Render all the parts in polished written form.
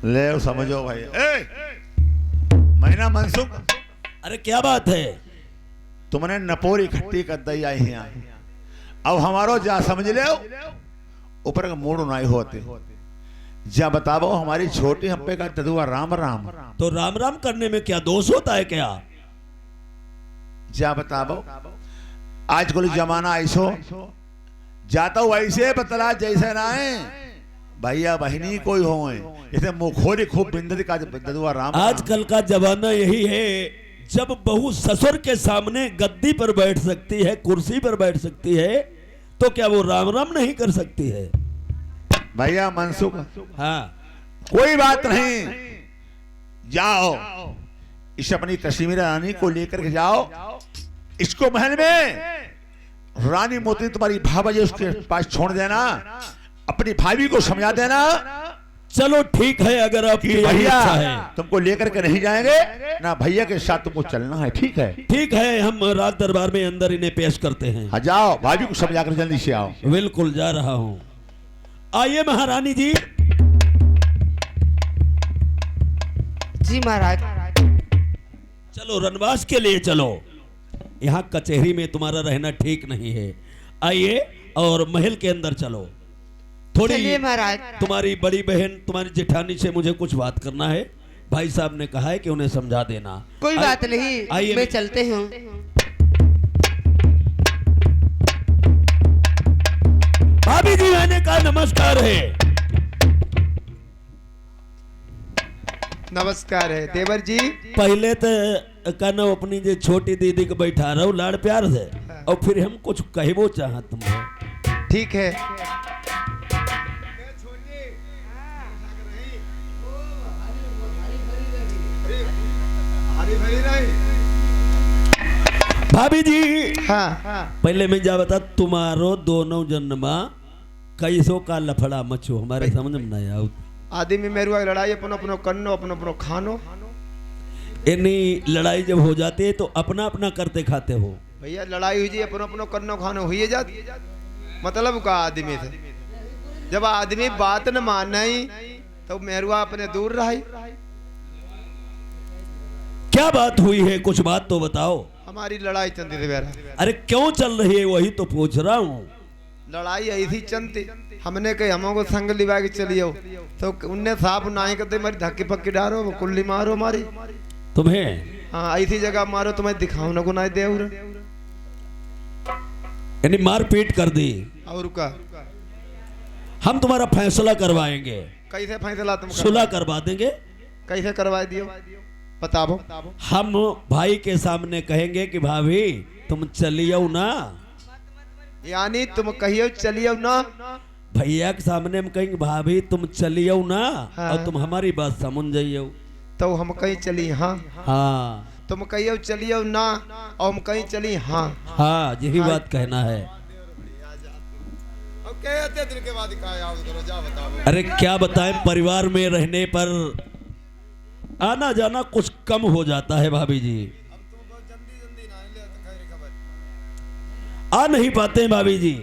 ले समझो भाई। महीना मनसुख, अरे क्या बात है? तुमने नपोरी खट्टी कर दई आई यहाँ। अब हमारो जा समझ ले ऊपर का मूड नहीं होते। जा बताओ हमारी छोटी हम्पे का ददुआ राम राम। तो राम राम करने में क्या दोष होता है क्या? जा बताओ आज कल जमाना ऐसो जाता हूँ ऐसे बतला जैसे ना है भैया बहनी कोई हो जैसे मुखोरी खूब बिंदती का ददुआ राम। आजकल का जमाना यही है, जब बहू ससुर के सामने गद्दी पर बैठ सकती है, कुर्सी पर बैठ सकती है, तो क्या वो राम राम नहीं कर सकती है? भैया मनसुख, हाँ, कोई बात नहीं, जाओ इस अपनी कश्मीर रानी को लेकर के जाओ, इसको महल में रानी मोती तुम्हारी भाभी उसके पास छोड़ देना, अपनी भाभी को समझा देना। चलो ठीक है, अगर आपकी भैया इच्छा है। तुमको लेकर के नहीं जाएंगे ना, भैया के साथ तुमको चलना है। ठीक है? ठीक है, हम राज दरबार में अंदर इन्हें पेश करते हैं। हाँ जाओ, भाभी को समझा कर जल्दी से आओ। बिल्कुल जा रहा हूं। आइए महारानी जी। जी महाराज। चलो रनवास के लिए चलो, यहाँ कचहरी में तुम्हारा रहना ठीक नहीं है। आइए और महल के अंदर चलो। थोड़ी चलिए महाराज। तुम्हारी बड़ी बहन तुम्हारी जेठानी से मुझे कुछ बात करना है, भाई साहब ने कहा है कि उन्हें समझा देना। कोई बात नहीं, आइए मैं चलते हूँ। भाभी जी मैंने कहा नमस्कार है। नमस्कार है देवर जी। पहले तो कहना अपनी जो छोटी दीदी को बैठा रहो लाड़ प्यार से, और फिर हम कुछ कहबो चाहत तुम्हें। ठीक है। भाभी जी हाँ पहले मैं जा बता, तुम्हारो दोनों जन्मा कैसो का लफड़ा मचो हमारे समझ में नहीं आओ। आदमी मेरुआ लड़ाई अपनो अपनो करनो अपनो अपनो खानो। इतनी लड़ाई जब हो जाती है तो अपना अपना करते खाते हो। भैया लड़ाई हुई जी अपनो अपनो करनो खानो हुई जात। मतलब का आदमी थे, जब आदमी बात न माने तो मेरुआ अपने दूर रहा। क्या बात हुई है, कुछ बात तो बताओ। हमारी लड़ाई चलती थी बेरा। अरे क्यों चल रही है वही तो पूछ रहा हूँ। लड़ाई ऐसी चलती, हमने कही हमको संग लिवा के चलियो, तो उनने साफ नाई करते मारी धक्की पक्की डारो कुल्ली मारो मारी तुम्हें। हाँ ऐसी जगह मारो तुम्हें दिखाओ न को ना दे। यानी मार पीट कर दी। और का हम तुम्हारा फैसला करवाएंगे, कैसे फैसला तुम सुलह करवा देंगे। कैसे करवा दियो बताओ। हम भाई के सामने कहेंगे कि भाभी तुम चलियो ना, यानी तुम कहियो चलियो ना। भैया के सामने हम कहेंगे भाभी तुम चलियो ना, हाँ। और तुम हमारी बात समझ जाइयो। तो हम कहीं चली हाँ। हाँ तुम कहियो चलियो ना और हम कहीं चली हाँ। हाँ यही बात कहना है। अरे क्या बताएं, परिवार में रहने पर आना जाना कुछ कम हो जाता है भाभी जी, आ नहीं पाते हैं भाभी जी।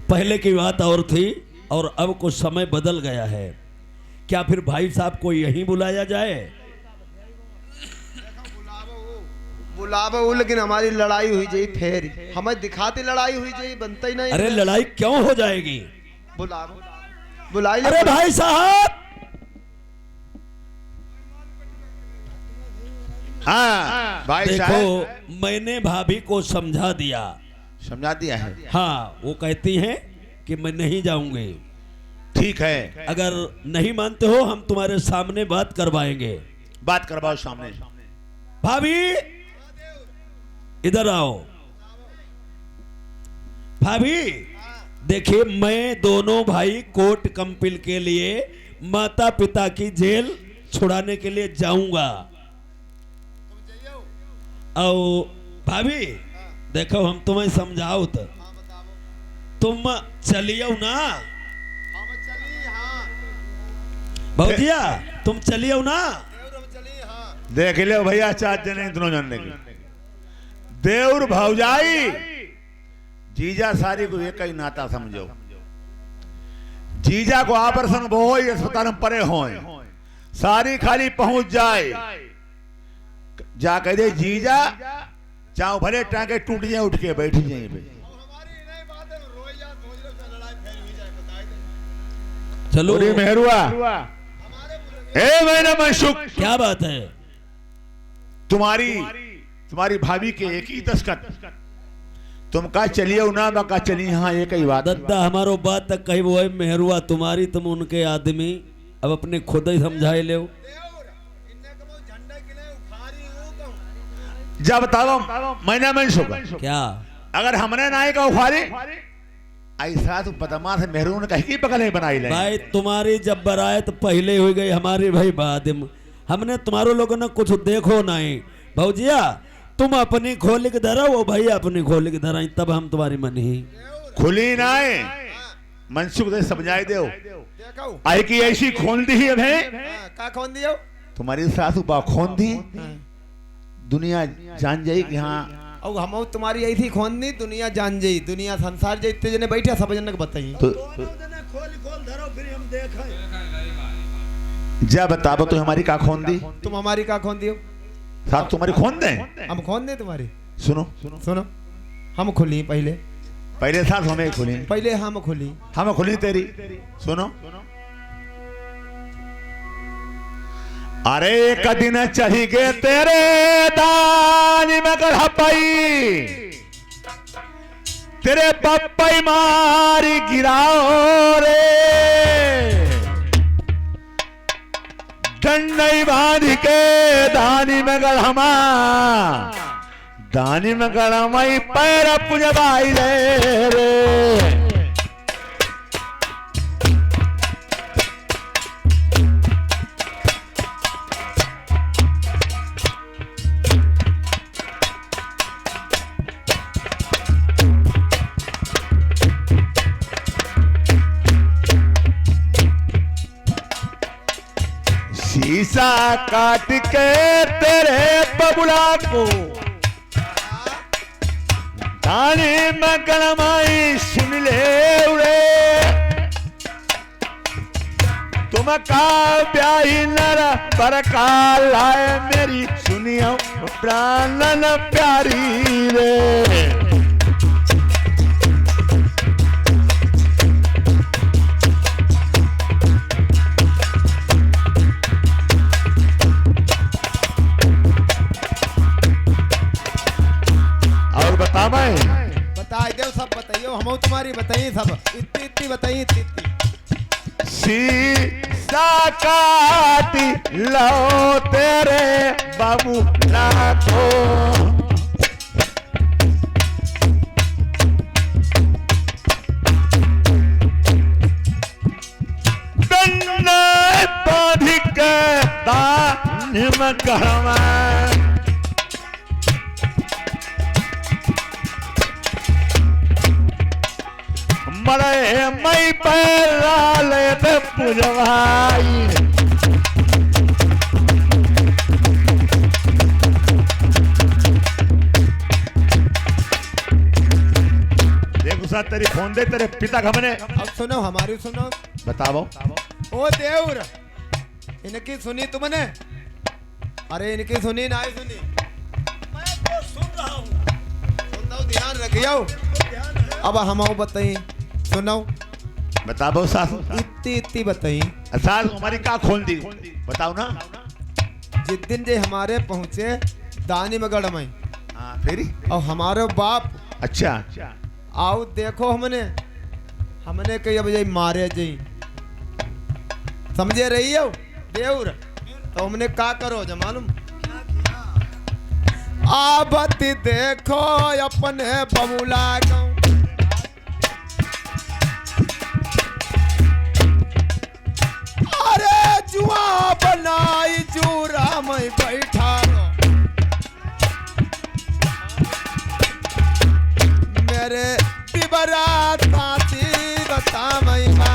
पहले की बात और थी और अब कुछ समय बदल गया है। क्या फिर भाई साहब को यहीं बुलाया जाए? बुलावो लेकिन हमारी लड़ाई हुई जाई फिर हमें दिखाती लड़ाई हुई जाई बनता ही नहीं। अरे लड़ाई क्यों हो जाएगी? बुलावो बुलाई। अरे भाई साहब, हाँ भाई देखो साहब मैंने भाभी को समझा दिया। समझा दिया है। हाँ वो कहती हैं कि मैं नहीं जाऊंगी। ठीक है, अगर नहीं मानते हो हम तुम्हारे सामने बात करवाएंगे। बात करवाओ सामने। भाभी इधर आओ। भाभी देखिए, मैं दोनों भाई कोर्ट कंपिल के लिए माता पिता की जेल छुड़ाने के लिए जाऊंगा। और भाभी देखो हम तुम्हें समझाओ तो तुम चलियो ना। भौजिया तुम चलियो ना। देख लो भैया, चार जने दोनों जानने के देवर भौजाई जीजा सारी को एक ही नाता समझो। जीजा को ऑपरेशन हो अस्पताल में परे हो, सारी खाली पहुंच जाए, जा कह दे जीजा चाहो भले टांगे टूट जाए उठ के बैठ जाए पे। चलो अरे मेहरुआ, ए मैंने मनसुख, क्या बात है? तुम्हारी भाभी के एक ही दस्खत, तुम का चलिए ना बा का चलिए, हाँ एक ही बात। दद्दा हमारो बात तक कही वो है मेहरुआ तुम्हारी, तुम उनके आदमी, अब अपने खुद ही समझाए ले। जा बताओ मैंने मनसुख, क्या अगर हमने नाई का उखाड़ी ऐसा तो बदमाश मेहरून कहीं की पकड़ नहीं बनाई ले। भाई तुम्हारी जब बरायत पहले हो गई, हमारी भाई बाद में, हमने तुम्हारो लोगों ने कुछ देखो नहीं। भौजिया तुम अपनी खोल के धरा, वो भाई अपनी खोल के धरा, तब हम तुम्हारी मन ही खुली नाए मनसुख दे समझाई दो, आई की ऐसी खोल दी है का खोन दियो? तुम्हारी सासू बा खोन दी, दुनिया जान जाई कि हाँ। और हम तुम्हारी ऐसी खोन दी, दुनिया जान जाई, दुनिया संसार जाई, इतने जने बैठे सब जन बताइए तो जा बताबो तो हमारी का खोन दी, तुम हमारी का खोन दियो? साथ तुम्हारी खोन दे, हम खोन दे तुम्हारी? सुनो सुनो, हम खुली पहले साथ हमें खुली, पहले हम खुली, हम खुली तेरी। सुनो अरे एक दिन चढ़ी गे तेरे दानी में गढ़ा पाई, तेरे पप्पई मारी गिराओ रे, डंडई बांध के दानी में गढ़मा, दानी में गढ़माई पैर पुजबाई रे। शीशा काट के तेरे बबुला को दानी में गलमाई सुन ले उड़े, तुम का ब्याही नर पर का लाए मेरी सुनियो प्राणन प्यारी रे। बताई दो सब, बताइयो हम तुम्हारी बताइए सब, इतनी इतनी बताइए, इतनी इतनी। शीशा काटी लो तेरे बाबू लाखो, डंडे बांध के दानी में गढ़मा, मरे मई पैरा ले पुजवाई, देखो साथ तेरी फोन दे तेरे पिता का मने। अब सुनो हमारी सुनो, बताओ ओ देवर, इनकी सुनी तुमने? अरे इनकी सुनी ना सुनी? मैं तो सुन रहा हूँ, सुन दो, ध्यान रखियो। अब हम बताइए, सुनो बताओ सास, इतनी इतनी बताइए। सास हमारी का खोल दी, बताओ ना। जिस दिन जे हमारे पहुंचे दानी में गढ़ में, हाँ फिर और हमारे बाप अच्छा आओ देखो, हमने कही अब जाई मारे जाई, समझे रही हो देवर? तो हमने का करो जो मालूम, आबती देखो अपने बबुला को, अरे जुआ बनाई जूरा में बैठा लो, मेरे पिबरा साथी बता महिमा,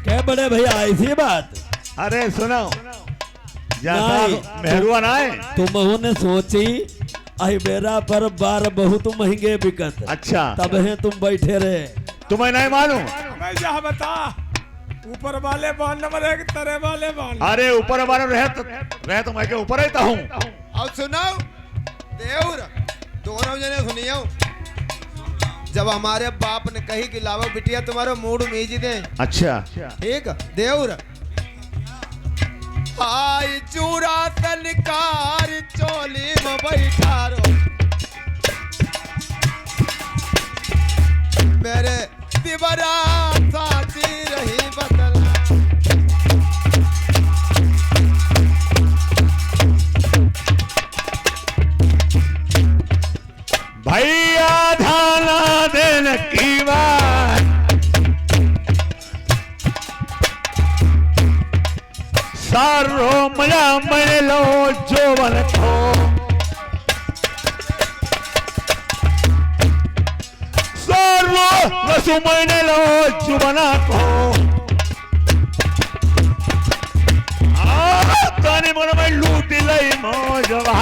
क्या बड़े भैया ऐसी बात? अरे सुनो नहीं, मेहरुआ ना है, तुम ने सोची आई बेरा पर बार बहुत महंगे बिकत। अच्छा तब है तुम बैठे रहे। तुम्हें नहीं मालूम? मैं यह बता, ऊपर वाले बाल नंबर एक, तरे वाले बाल। अरे ऊपर वाले रहे तो मैं के ऊपर रहता हूँ। अब सुनो देवर, दोनों जने सुनियो। जब हमारे बाप ने कही कि लावा बिटिया तुम्हारा मूड मीज दे। अच्छा ठीक देवर। आई चूड़ा तनकार चोली में बैठारो, मेरे दिवरा साची रही बदला। भैया धाना देन की बात, सारो मजा मैं लो जोवन को, सारो रसू मैंने लो जुबना को। तानी मन में लूट लई मौजवा।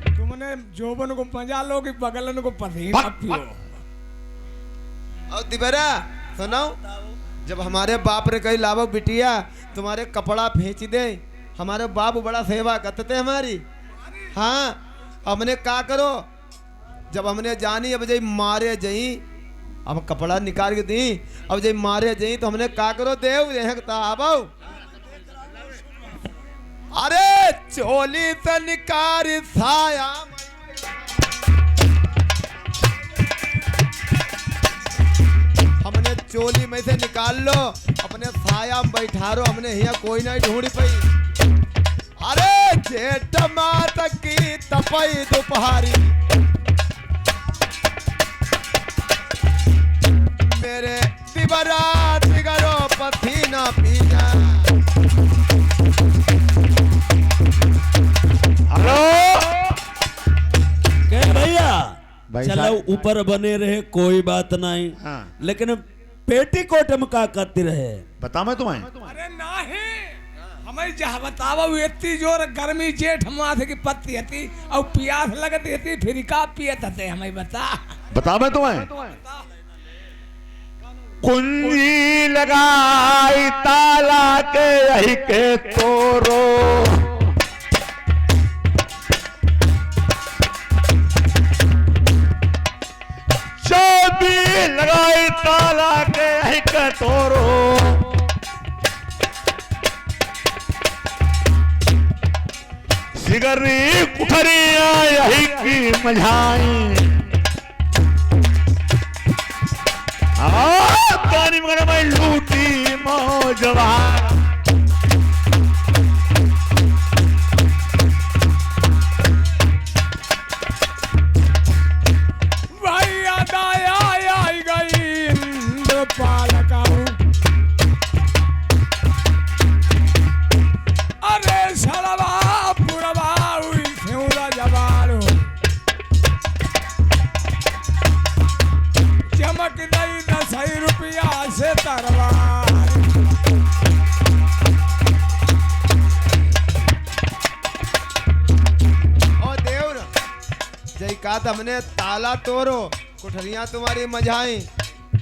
तुमने जोबन को पंजा लो कि बगलन को पसीना पियो। और दिबरा सुनो, जब हमारे बाप ने कही लावो बिटिया तुम्हारे कपड़ा फेंच दे, हमारे बाप बड़ा सेवा करते हमारी। हाँ हमने का करो, जब हमने जानी अब जई मारे जई, अब कपड़ा निकाल के दी, अब जब मारे जई तो हमने का करो देव आबो। अरे चोली से निकार साया, हमने चोली में से निकाल लो, अपने साया में बैठा रो, हमने यहाँ कोई नहीं ढूंढ पाई। अरे जेठ मात की तपई दोपहरी, मेरे दिवरा दिगरो पसीना पीना। हेलो कह भैया भाई चलो साहब। ऊपर बने रहे कोई बात नहीं, हाँ। लेकिन पेटीकोट में का करती रहे। बता मैं तुम्हें। अरे नाही, हमें जहाँ बतावा इतनी जोर गर्मी जेठ माथे की पत्ती हती और प्यास लगती हती, फिर का पियत हते हमें बता मैं तुम्हें। कुंजी लगाई ताला के यही के तोरो, चाबी लगाई ताला के यही के तोरो, सिगरी कुठरिया यही की मझाई। तानी मगर मैं लूटी मौजवा। भाई आदाया आई गई इंद्र पालका। अरे सड़वा पुरवा हुई सेउरा जवालो, चमक दई 10 रुपया से तरवार। ओ देवर जय का हमने ताला तोड़ो, कुठरियां तुम्हारी मझाई।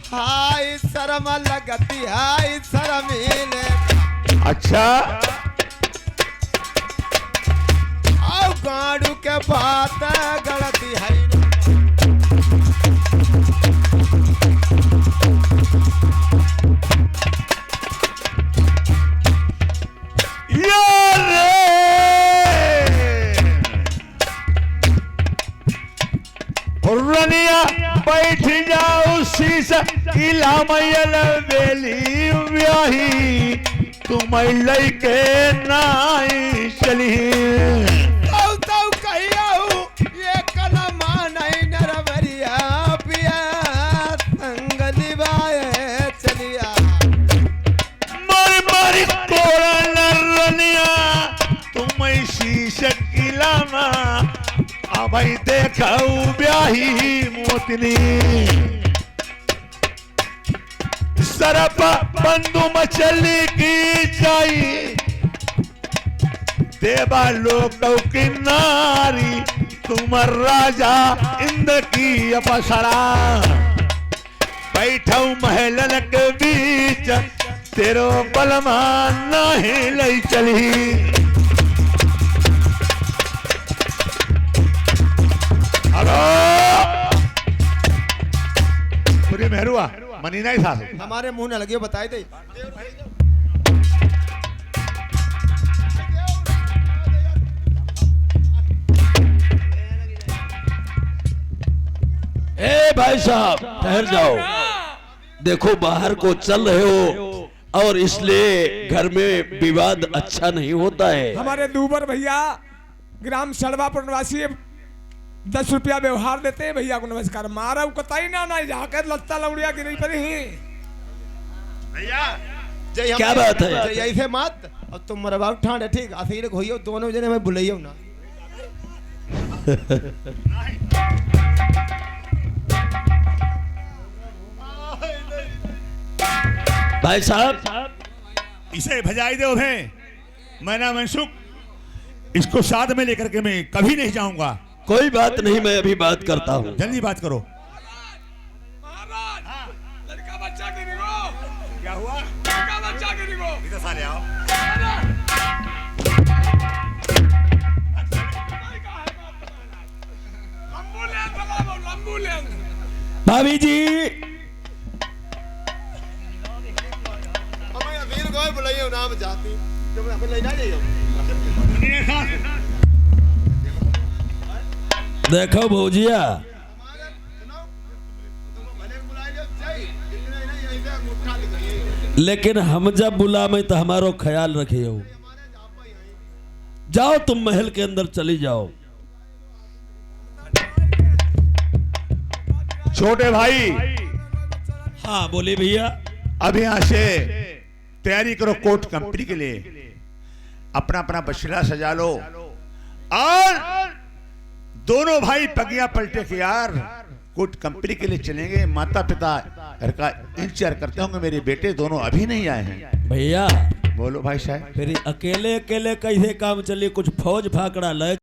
हाय शर्म लगती, हाय शर्मीले। अच्छा आओ गाड़ू के बात गलती है। रनिया बैठ जाओ शीशा किला मैयल बेली ब्याही, तुम लैके नाई चली। तो कहिया ये कलमा नहीं नरवरिया पिया संग निभाए चलिया। मारी मारी कोरा रनिया तुम शीशा किला मा, भाई देखो ब्याही मोतनी। तरफ बंधु मछली की चाई, देवा लोक की नारी, तुम राजा इंद्र की अप्सरा। बैठो महलन के बीच, तेरो बलमा नहीं लई चली। हेलो पूरी मेहरुआ मनी नहीं था हमारे मुंह न लगे बताए थे। ए भाई साहब ठहर जाओ, देखो बाहर को चल रहे हो और इसलिए घर में विवाद अच्छा नहीं होता है। हमारे दूबर भैया ग्राम सड़वापुर निवासी 10 रुपया व्यवहार देते हैं भैया को नमस्कार। मारा कतई ना ना जाकर लत्ता लौड़िया गिरी पड़ी ही भैया क्या बात है? जय ऐसे मत और तुम मेरा बाप ठाणे ठीक आसीर होइयो दोनों जने मैं बुलाइयो ना। भाई साहब इसे भजाई दो भे, मैं ना मनसुख, इसको साथ में लेकर के मैं कभी नहीं जाऊंगा। कोई बात नहीं, मैं अभी बात करता हूँ। जल्दी बात करो। महाराज लड़का बच्चा गिरी गो। क्या हुआ? लड़का बच्चा गिरी गो। इधर साले आओ। भाभी जी हमें अमीर को बुलाइयो ना जाती तुम हमें ले ना जाइयो। देखो भौजिया, लेकिन हम जब बुला में तो हमारो ख्याल रखियो। जाओ तुम महल के अंदर चली जाओ। छोटे भाई हाँ बोले भैया। अब यहाँ से तैयारी करो कोर्ट कंपनी के लिए, अपना अपना बछड़ा सजा लो और दोनों भाई पगिया पलटे के यार कोर्ट कंपनी के लिए चलेंगे। माता पिता घर का इंतजार करते होंगे, मेरे बेटे दोनों अभी नहीं आए हैं। भैया बोलो भाई साहब। फिर अकेले अकेले कैसे काम चले, कुछ फौज फाकड़ा लय